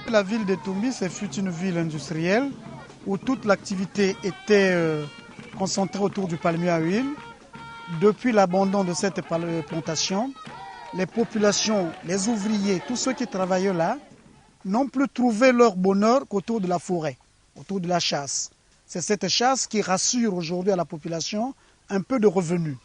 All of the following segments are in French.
La ville de Toumbi, ce fut une ville industrielle où toute l'activité était concentrée autour du palmier à huile. Depuis l'abandon de cette plantation, les populations, les ouvriers, tous ceux qui travaillaient là, n'ont plus trouvé leur bonheur qu'autour de la forêt, autour de la chasse. C'est cette chasse qui rassure aujourd'hui à la population un peu de revenus.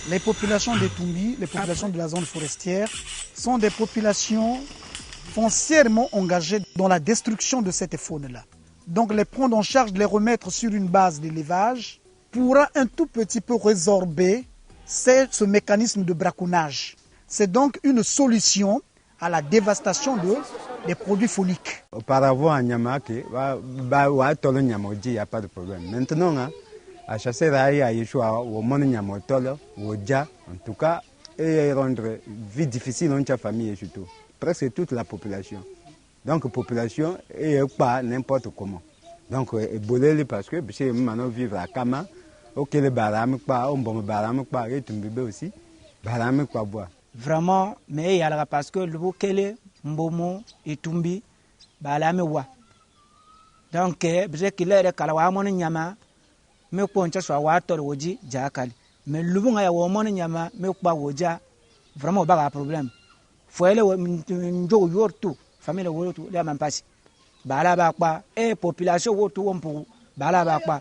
Les populations de Toumbi, les populations de la zone forestière, sont des populations foncièrement engagées dans la destruction de cette faune-là. Donc les prendre en charge, les remettre sur une base d'élevage, pourra un tout petit peu résorber ce mécanisme de braconnage. C'est donc une solution à la dévastation des produits fauniques. Auparavant, à Nyamake, il n'y a pas de problème. Maintenant, à chasser à Yeshua, au Monyamotolo, au Dja, en tout cas, et rendre vie difficile dans ta famille et surtout. Presque toute la population. Donc, la population n'est pas n'importe comment. Donc, Bolé, parce que c'est maintenant vivre à Kama, ok, les barams, pas, on bombe barams, pas, et Tumbibe aussi, barams, pas boire. Vraiment, mais il y a parce que le Bokele, Mbomo et Tumbi, barame wa. Donc, c'est qu'il est Kalawamon Nyama. Me poncha so water woji jakali me lubunga ya womone nyama me kwa woja vraiment ba problème foele njo yortu famille wotu le mampasi bala ba kwa e population wotu wompu bala ba kwa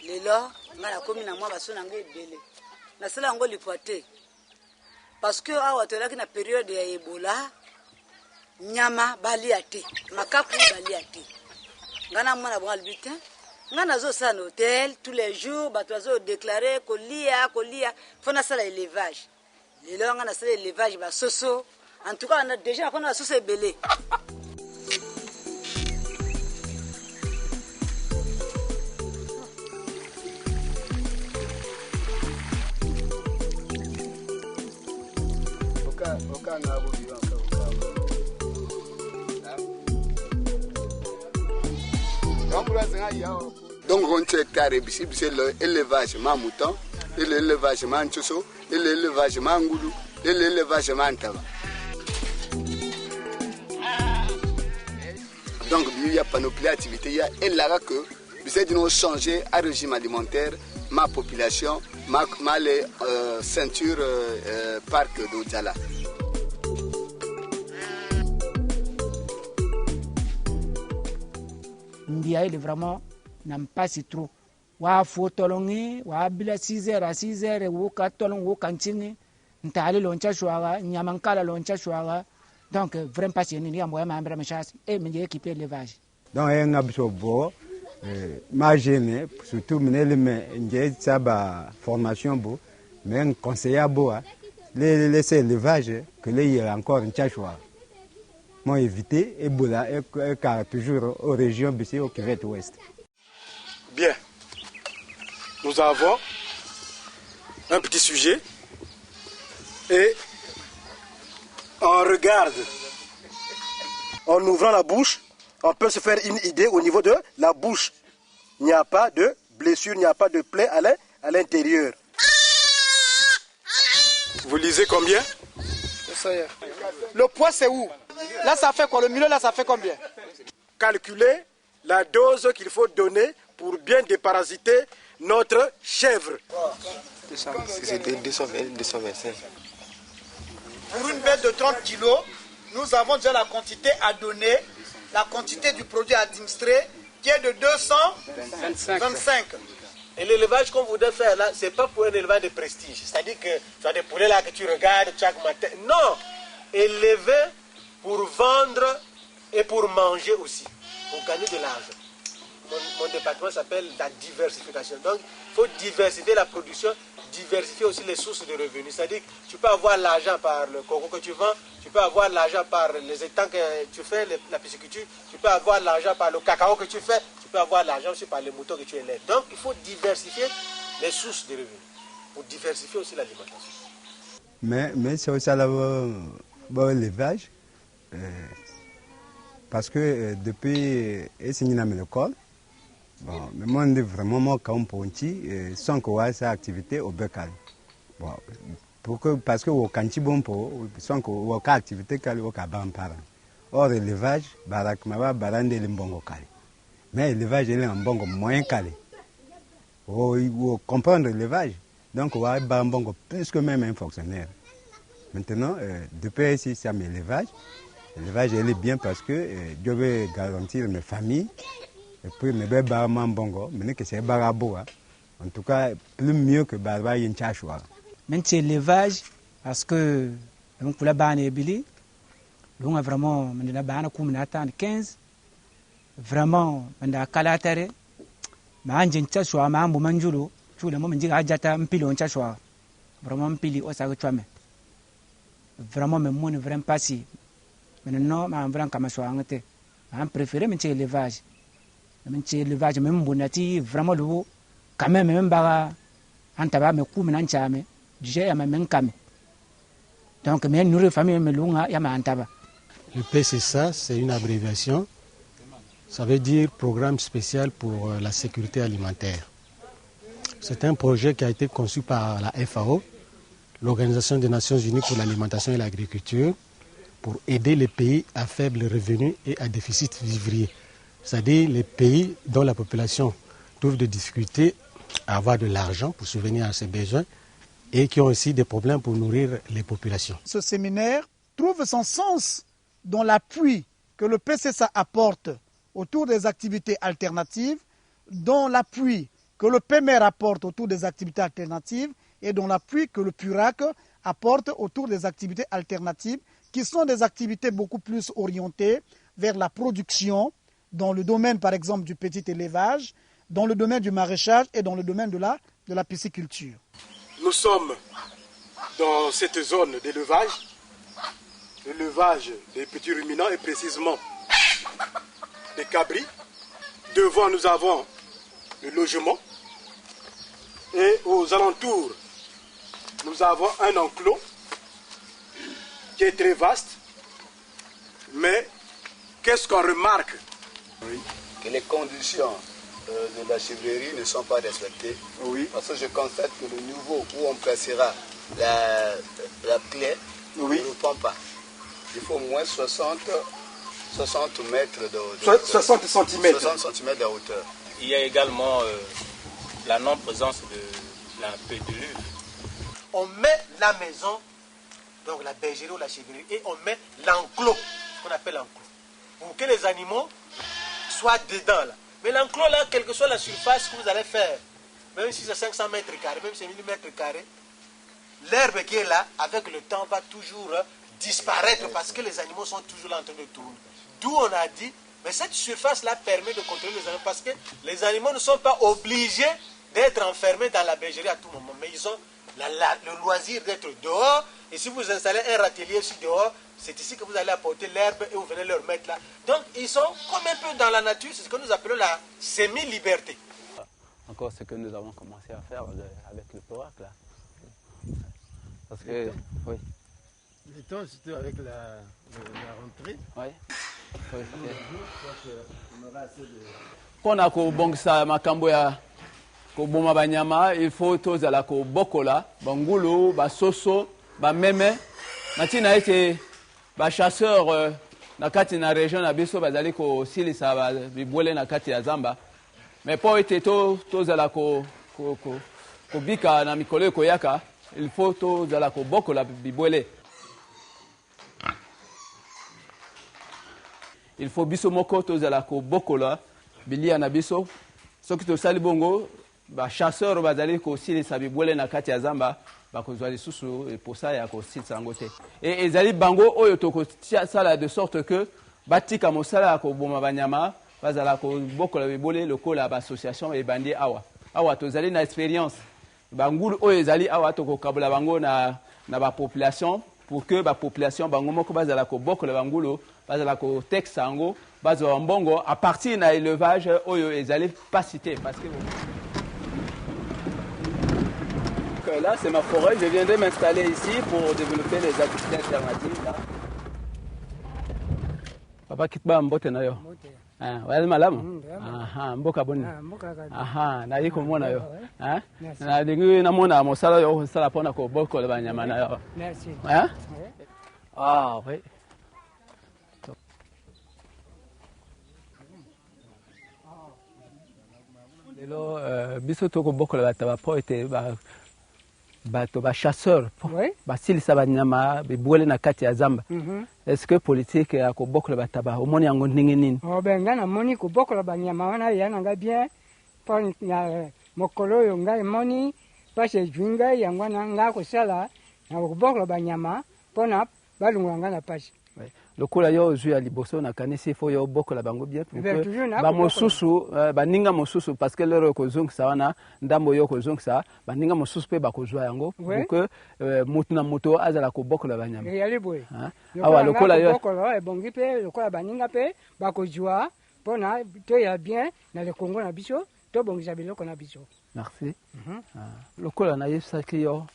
lelo ngala komi na mwa basona ngebele na sala ngo lipote. Parce que awa tolaki na période ya Ebola nyama balia te makapu balia te ngana mwana bwana butin ngana zo sa na hôtel tous les jours bato zo déclarer kolia fona sala élevage lelo ngana sala élevage ba soso en tout cas on a déjà na soso ebele. Donc on se hectares ici, c'est l'élevage mouton, et l'élevage tchoso, et l'élevage ngoulou, et l'élevage tava. Donc il y a panoplie d'activités, il y a et là que nous changer à régime alimentaire, ma population, ma ceinture parc d'Odjala. Ndia il vraiment n'aime pas si trop. Wa fotolongi, wa bila 6h à 6h, wo katolong wo kantingi, ntali loncha chouaga, nyamankala loncha chouaga. Donc vraiment pas si ni amboya mambra mechas et me équiper l'élevage. Donc un absobo ma gêné surtout menele me nge saba formation bo, mais un conseiller bo laisser l'élevage que là il y a encore un chachwa. Moi éviter Ebola et car toujours aux régions BC au Québec ouest. Bien. Nous avons un petit sujet et on regarde, en ouvrant la bouche, on peut se faire une idée au niveau de la bouche. Il n'y a pas de blessure, il n'y a pas de plaie à l'intérieur. Vous lisez combien? Le poids c'est où? Là ça fait quoi? Le milieu là ça fait combien? Calculer la dose qu'il faut donner pour bien déparasiter notre chèvre. C'était 225. Pour une bête de 30 kg, nous avons déjà la quantité à donner, la quantité du produit administré qui est de 225. Et l'élevage qu'on voudrait faire là, ce n'est pas pour un élevage de prestige. C'est-à-dire que tu as des poulets là que tu regardes chaque matin. Non! Élever pour vendre et pour manger aussi, pour gagner de l'argent. Mon département s'appelle la diversification. Donc, il faut diversifier la production, diversifier aussi les sources de revenus. C'est-à-dire que tu peux avoir l'argent par le coco que tu vends, tu peux avoir l'argent par les étangs que tu fais, la pisciculture, tu peux avoir l'argent par le cacao que tu fais, tu peux avoir l'argent aussi par les moutons que tu élèves. Donc il faut diversifier les sources de revenus pour diversifier aussi l'alimentation. Mais c'est aussi l'élevage. Parce que depuis l'école, bon, mais moi, on est vraiment comme ponti, sans qu'on ait cette activité au Bekal. Bon, parce que au Kantibompo, sans qu'on ait activité au Kabampara. Or, l'élevage, barakmaba barande limbongo kali. Mais l'élevage est un bongo moyen calé. Il faut comprendre l'élevage. Donc, on va avoir un bongo plus que même un fonctionnaire. Maintenant, depuis ici, c'est l'élevage. L'élevage est bien parce que je veux garantir mes familles. Et puis, mes bébés sont bongo. Mais que c'est barabo. En tout cas, plus mieux que barba yinchashwa. Même c'est l'élevage parce que donc pour la banne est bili. Donc vraiment, on a banne comme on attend 15. Vraiment, on a calatare. Mais on yinchashwa, mais on manjulo. Tout le monde dit ajata mpili on chashwa. Vraiment mpili osa chwame. Vraiment, mais moi ne vraiment pas si. Maintenant, je ne sais pas si je préfère l'élevage. L'élevage, même si vraiment quand même, même donc, le PCSA, c'est une abréviation. Ça veut dire Programme spécial pour la sécurité alimentaire. C'est un projet qui a été conçu par la FAO, l'Organisation des Nations Unies pour l'alimentation et l'agriculture, pour aider les pays à faible revenu et à déficit vivrier. C'est-à-dire les pays dont la population trouve des difficultés à avoir de l'argent pour subvenir à ses besoins et qui ont aussi des problèmes pour nourrir les populations. Ce séminaire trouve son sens dans l'appui que le PCSA apporte autour des activités alternatives, dans l'appui que le PMR apporte autour des activités alternatives et dans l'appui que le PURAC apporte autour des activités alternatives qui sont des activités beaucoup plus orientées vers la production, dans le domaine par exemple du petit élevage, dans le domaine du maraîchage et dans le domaine de la pisciculture. Nous sommes dans cette zone d'élevage, l'élevage des petits ruminants et précisément des cabris. Devant nous avons le logement et aux alentours nous avons un enclos qui est très vaste, mais qu'est-ce qu'on remarque? Oui, que les conditions de la chèvrerie ne sont pas respectées. Oui. Parce que je constate que le niveau où on placera la clé oui. ne répond pas. Il faut au moins 60 mètres de hauteur. 60 cm. 60 cm de hauteur. Il y a également la non-présence de la pédulure. On met la maison, donc la bergerie ou la chèvrerie, et on met l'enclos, ce qu'on appelle l'enclos, pour que les animaux soient dedans là. Mais l'enclos là, quelle que soit la surface que vous allez faire, même si c'est 500 mètres carrés, même si c'est 1000 mètres carrés, l'herbe qui est là, avec le temps, va toujours disparaître parce que les animaux sont toujours là en train de tourner. D'où on a dit, mais cette surface-là permet de contrôler les animaux parce que les animaux ne sont pas obligés d'être enfermés dans la bergerie à tout moment, mais ils ont le loisir d'être dehors. Et si vous installez un râtelier ici dehors, c'est ici que vous allez apporter l'herbe et vous venez leur mettre là. Donc ils sont comme un peu dans la nature, c'est ce que nous appelons la semi-liberté. Encore ce que nous avons commencé à faire avec le POAC là. Parce que, oui. Le temps, c'était avec la rentrée. Oui. Quand on a bongsa makamboya ko boma banyama, il faut tozala ko bokola, bangulu, basoso, bameme. Matina été ba chasseur na kati na région na biso bazali ko silisa ba bibwele na kati ya Zamba. Mais pour été tozala ko bika na mikolo ko yaka, il faut tozala ko bokola bibwele. Il faut biso moko tozala ko bokola bilia na biso. Soki to sali bongo ba chasseur bazali ko silisa bibwele na kati ya Zamba. Bakozwali susu et pour ça ya ko silisa ngote. Et ezali bango oyo to ko sala de sorte que batika mosala ko boma banyama bazala ko bokola bibwele lokola ba association et bandi awa. Awa tozali na expérience bangulu oyo ezali awa tokokabula bango na ba population pour que ba population bango moko bazala ko bokola bangulu bazala ko texte yango bazwa mbongo à partir na élevage oyo ezali pas cité parce que là c'est ma forêt, je viendrai m'installer ici pour développer les activités alternatives là. Papa kitba mbote na yo. Wale malamu? Aha, mboka boni. Aha, na yiko mona yo. Hein? Na dingi na mona mosala yo sala pona ko boko le banyama na yo. Merci. Hein? Ah, oui. Lelo biso toko boko le bataba po ete bato ba chasseur basilisa banyama bibwele na kati ya zamba. Est-ce que politique ya ko boko le bataba omoni yango ndingi nini? Benga na moni ko boko le banyama wana yana nga bien pon ya mokolo yo nga moni parce junga yango na nga ko sala na ko boko le banyama pona balunga nga na pasi. Lokola yo zui ya liboso na kanisi fo yo bokola bango bien pour que ba mosusu baninga mosusu parce que lero ko zongisa wana ndambo yo ko zongisa baninga mosusu pe ba ko zwa yango pour que mutu na moto azala ko bokola banyama yali boy awa lokola yo bokola bongi pe lokola baninga pe ba ko zwa pona to ya bien na le Congo na biso to bongisa biloko na biso. Merci. Lokola na yesaki yo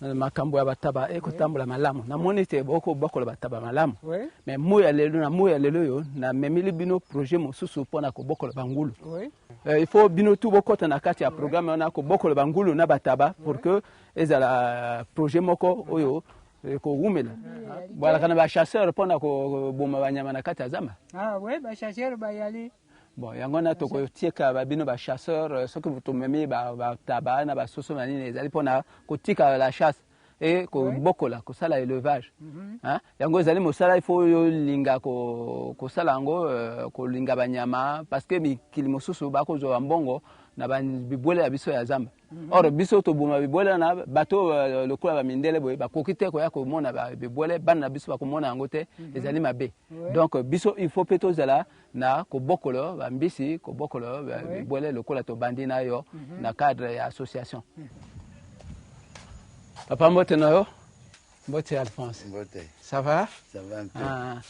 makambo ya bataba ekotambola malamu na moni te boko bokola bataba malamu mais moya lelo yo na memili bino projet mosusu pona ko bokola bangulu il faut bino tout bokota na kati ya programme na ko bokola bangulu na bataba pour que ezala projet moko oyo ko wumela bala kana ba chasseur pona ko boma banyama na kati ya zamba ba chasseur ba yali. Bon, yango na toko tieka ba bino ba chasseur soki butumemi ba taba na ba soso na nini ezali pona ko tika la chasse et ko bokola ko sala élevage. Hein? Yango ezali mosala il faut yo linga ko sala yango ko linga banyama parce que mikili mosusu ba ko zo mbongo na ba bibwele ya biso ya zamba. Or biso to buma bibwele na bato lokola ba mindele boy ba kokite ko ya ko mona ba bibwele bana biso ba ko mona yango te ezali mabe. Donc biso il faut peto zala na ko bokolo ba mbisi ko bokolo bibwele lokola to bandi na yo na cadre ya association. Papa mbote na yo? Mbote Alphonse. Mbote. Ça va? Ça va un peu.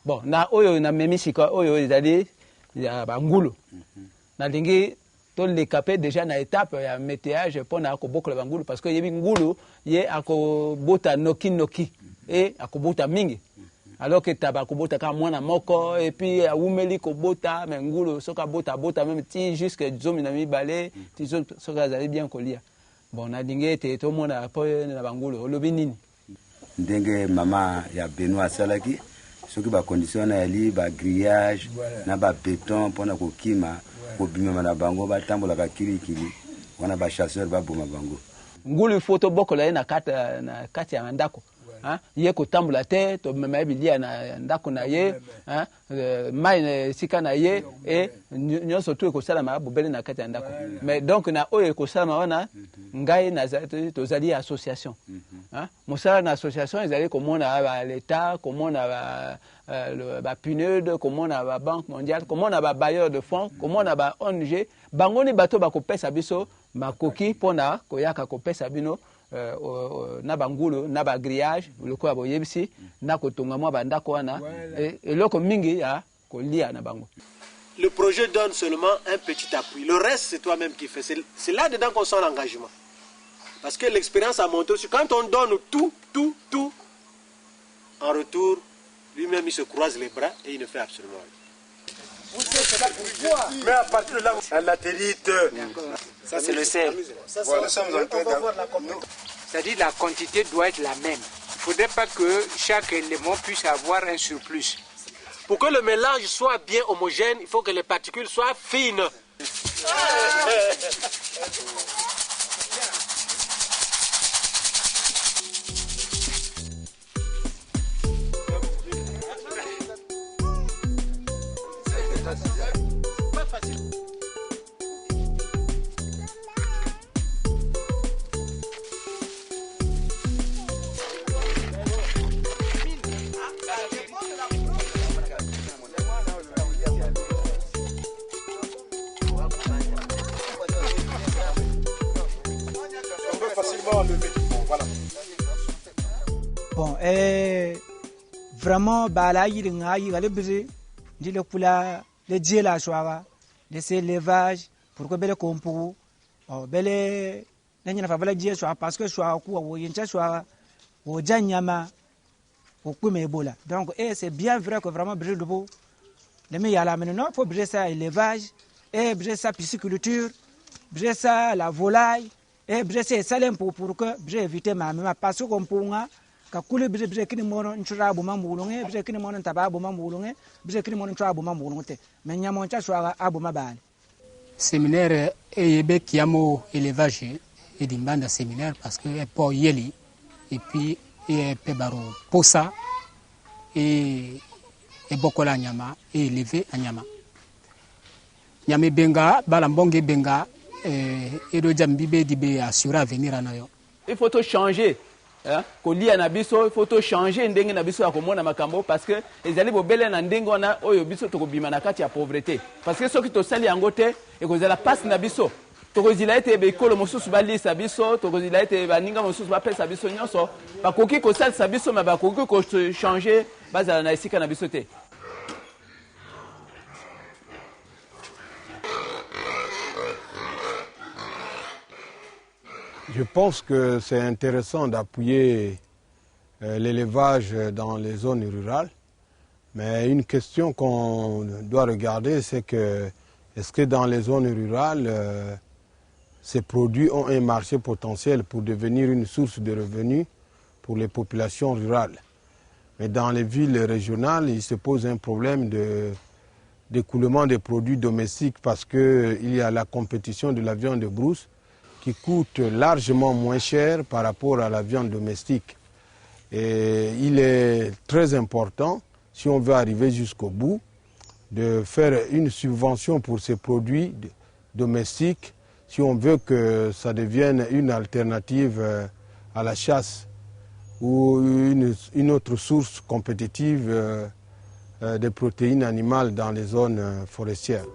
Bon, na oyo na memisika oyo ezali ya bangulu. Na lingi to le capé déjà na étape ya météage pona ko bokola bangulu parce que yebi ngulu ye ako bota noki et ako bota mingi. Alors que taba ko bota ka mwana moko et puis awumeli ko bota mais ngulu soka bota même ti jusque zomi na mi balé ti soka zali bien kolia. Bon na dingue te to mona po na bangulu olobi nini? Ndenge mama ya Benoît Salaki soki ba condition na yali ba grillage na ba béton pona ko kima ko bimema na bango ba tambola ka kirikiri wana ba chasseur ba boma bango. Ngulu photo bokola na kati ya ndako. Hein? Ye ko tambola te to mema bilia na ndako na ye hein mai sika na ye et nyoso tu ko sala ma bobele na kati ya ndako mais donc na oyo ko sala wana ngai na to zali association hein mosala na association ezali komona ba l'état komona ba PNUD komona ba banque mondiale komona ba bailleur de fonds komona ba ONG bangoni bato ba ko pesa biso makoki pona ko yaka ko pesa bino na bangulu na ba grillage lokola boyebisi na kotonga mwa bandako wana eloko mingi ya kolia na bango. Le projet donne seulement un petit appui. Le reste c'est toi-même qui fais. C'est là dedans qu'on sent l'engagement. Parce que l'expérience a montré que quand on donne tout en retour, lui-même il se croise les bras et il ne fait absolument rien. Mais à partir de là, un latérite. Ça c'est le sel. Voilà, on va voir la compétence. C'est-à-dire la quantité doit être la même. Il ne faudrait pas que chaque élément puisse avoir un surplus. Pour que le mélange soit bien homogène, il faut que les particules soient fines. Pas facile. Bon, vraiment, là, il y a les brisés, les dieux la soirée, les élevages, pour que les compos, les n'a pas la dieu soit parce que soit quoi, ou y'a soit, ou janyama, ou kumebola. Donc, c'est bien vrai que vraiment, brisé le beau. Les meilleurs là maintenant, il faut briser ça élevage, et briser ça pisciculture, briser ça la volaille, et briser ça pour que briser éviter ma parce que comme pour moi, quand coule briser qui ne m'ont pas bon mamboulongé, briser qui ne m'ont pas bon mamboulongé, briser qui ne m'ont pas bon mamboulongé. Mais n'y a mon chat soit à bon mabal. Séminaire et qui a mot élevage et d'une bande séminaire parce que est pas yeli et puis et pebaro posa et bokola nyama et élevé à nyama. Nyame benga balambonge benga et do jambibe dibe assurer à venir à nayo. Il faut tout changer. Ko lia na biso il faut tout changer ndenge na biso ya komona makambo parce que ezali bobele na ndenge wana oyo biso to kobima na kati ya pauvreté parce que soki to sali yango te e kozala passe na biso to kozila ete be kolo mosusu balisa biso to kozila ete baninga mosusu bapesa biso nyonso bakoki kosalisa biso ma bakoki ko changer bazala na esika na biso te. Je pense que c'est intéressant d'appuyer l'élevage dans les zones rurales, mais une question qu'on doit regarder, c'est que est-ce que dans les zones rurales, ces produits ont un marché potentiel pour devenir une source de revenus pour les populations rurales. Mais dans les villes régionales, il se pose un problème d'écoulement des produits domestiques parce qu'il y a la compétition de la viande de brousse qui coûte largement moins cher par rapport à la viande domestique. Et il est très important, si on veut arriver jusqu'au bout, de faire une subvention pour ces produits domestiques, si on veut que ça devienne une alternative à la chasse ou une autre source compétitive de protéines animales dans les zones forestières.